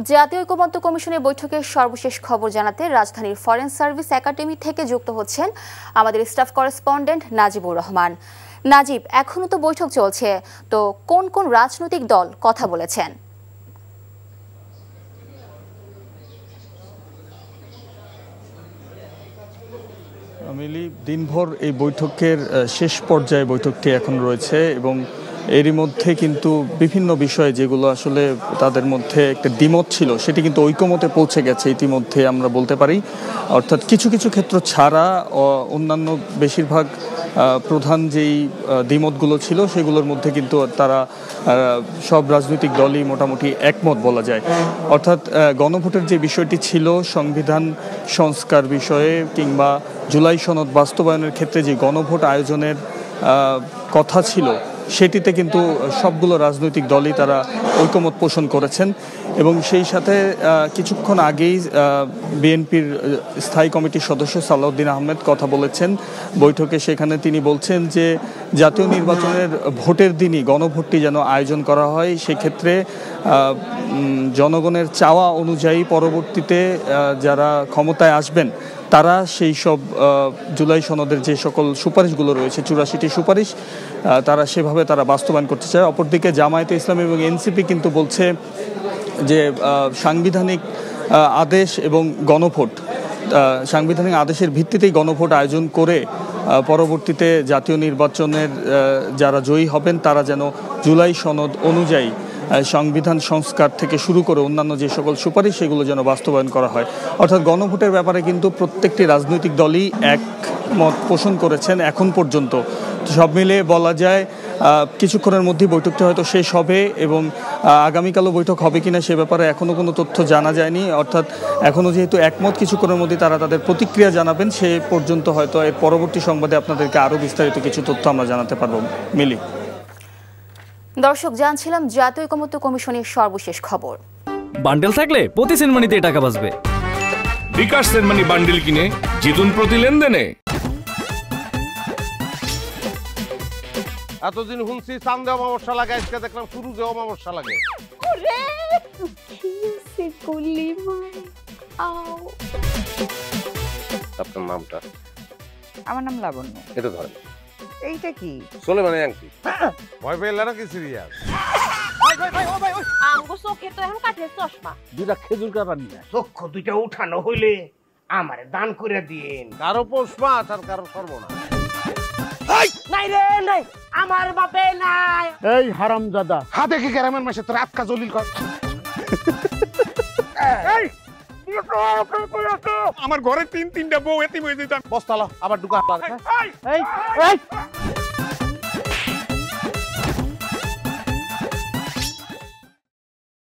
জাতীয় ঐকমত্য কমিশনের বৈঠকের সর্বশেষ খবর জানাতে রাজধানীর ফরেন সার্ভিস একাডেমি থেকে যুক্ত হচ্ছেন আমাদের স্টাফ করেসপন্ডেন্ট নাজিবুর রহমান। নাজিব, এখনো তো বৈঠক চলছে, তো কোন কোন রাজনৈতিক দল কথা বলেছেন? মিলি, দিনভর এই বৈঠকের শেষ পর্যায়ে বৈঠকটি এখন রয়েছে এবং এরই মধ্যে কিন্তু বিভিন্ন বিষয়ে যেগুলো আসলে তাদের মধ্যে একটা দ্বিমত ছিল সেটি কিন্তু ঐকমতে পৌঁছে গেছে ইতিমধ্যে আমরা বলতে পারি। অর্থাৎ কিছু কিছু ক্ষেত্র ছাড়া অন্যান্য বেশিরভাগ প্রধান যেই দ্বিমতগুলো ছিল সেগুলোর মধ্যে কিন্তু তারা সব রাজনৈতিক দলই মোটামুটি একমত বলা যায়। অর্থাৎ গণভোটের যে বিষয়টি ছিল সংবিধান সংস্কার বিষয়ে কিংবা জুলাই সনদ বাস্তবায়নের ক্ষেত্রে যে গণভোট আয়োজনের কথা ছিল সেটিতে কিন্তু সবগুলো রাজনৈতিক দলই তারা ঐকমত পোষণ করেছেন এবং সেই সাথে কিছুক্ষণ আগেই বিএনপির স্থায়ী কমিটির সদস্য সালাউদ্দিন আহমেদ কথা বলেছেন বৈঠকে। সেখানে তিনি বলছেন যে জাতীয় নির্বাচনের ভোটের দিনই গণভোটটি যেন আয়োজন করা হয়, সেক্ষেত্রে জনগণের চাওয়া অনুযায়ী পরবর্তীতে যারা ক্ষমতায় আসবেন তারা সেই সব জুলাই সনদের যে সকল সুপারিশগুলো রয়েছে ৮৪টি সুপারিশ তারা সেভাবে তারা বাস্তবায়ন করতে চায়। অপরদিকে জামায়াতে ইসলামী এবং এনসিপি কিন্তু বলছে যে সাংবিধানিক আদেশ এবং গণভোট, সাংবিধানিক আদেশের ভিত্তিতেই গণভোট আয়োজন করে পরবর্তীতে জাতীয় নির্বাচনের যারা জয়ী হবেন তারা যেন জুলাই সনদ অনুযায়ী সংবিধান সংস্কার থেকে শুরু করে অন্যান্য যে সকল সুপারিশ সেগুলো যেন বাস্তবায়ন করা হয়। অর্থাৎ গণভোটের ব্যাপারে কিন্তু প্রত্যেকটি রাজনৈতিক দলই একমত পোষণ করেছেন এখন পর্যন্ত। সব মিলে বলা যায় কিছুক্ষণের মধ্যেই বৈঠকটি হয়তো শেষ হবে এবং আগামীকালও বৈঠক হবে কিনা সে ব্যাপারে এখনও কোনো তথ্য জানা যায়নি। অর্থাৎ এখনও যেহেতু একমত কিছুক্ষণের মধ্যে তারা তাদের প্রতিক্রিয়া জানাবেন, সে পর্যন্ত হয়তো এর পরবর্তী সংবাদে আপনাদেরকে আরও বিস্তারিত কিছু তথ্য আমরা জানাতে পারবো। মিলি। দর্শক, জানছিলাম জাতীয় ঐকমত্য কমিশনের সর্বশেষ খবর। বান্ডেল থাকলে প্রতি সেনমানিতে টাকা বাঁচবে। বিকাশ সেনমানি বান্ডেল কিনে জিতুন প্রতি লেনদেনে। এতদিন শুনছি চান্দে অমাবস্যা লাগে, আজকে দেখলাম শুরুতে অমাবস্যা লাগে। আপনার নামটা? আমার নাম লাবণ্য। এটা ধরেন। এইটা কি? চলে মানে আংটি। ভয় পেলে নাকি সিরিয়াস? দুইটা খেজুর কাটা নিয়ে চক্ষু দুইটা উঠানো হইলে আমারে দান করে দিন। কারো পৌষ মাস আর কারো সর্বনাশ। নাই রে নাই, আমার বাপে নাই। এই হারামজাদা, হাতে কি গ্রামের মাসে তোর আটকা জলিল কর। আমার ঘরে তিনটা বউ এতিম হয়ে যেতাম। বস্তালা আবার ঢুকা। এই